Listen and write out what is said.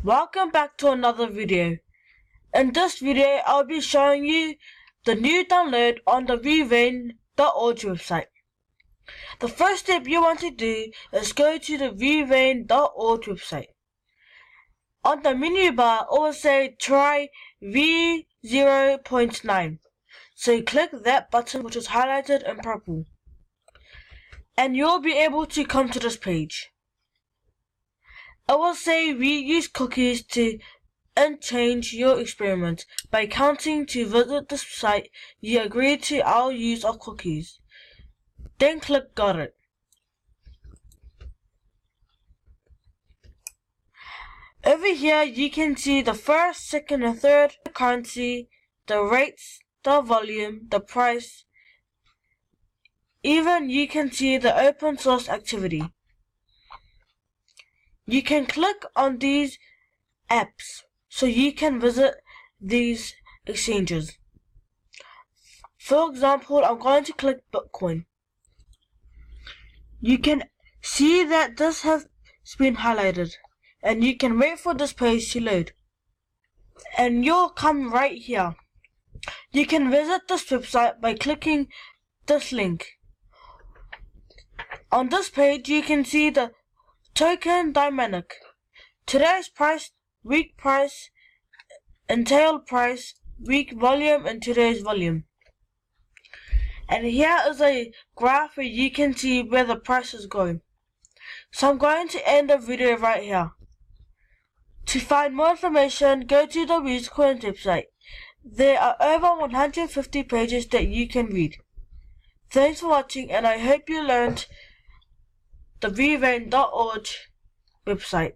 Welcome back to another video. In this video, I'll be showing you the new download on the Revain.org website. The first step you want to do is go to the Revain.org website. On the menu bar, it will say Try v0.9. So you click that button which is highlighted in purple. And you'll be able to come to this page. It will say we use cookies to change your experiment. By counting to visit this site, you agree to our use of cookies. Then click Got It. Over here you can see the first, second and third currency, the rates, the volume, the price. Even you can see the open source activity. You can click on these apps so you can visit these exchanges. For example, I'm going to click Bitcoin. You can see that this has been highlighted and you can wait for this page to load. And you'll come right here. You can visit this website by clicking this link. On this page you can see the token dynamic, today's price, week price, entailed price, week volume and today's volume. And here is a graph where you can see where the price is going. So I'm going to end the video right here. To find more information, go to the Coins website. There are over 150 pages that you can read. Thanks for watching, and I hope you learned the Revain.org website.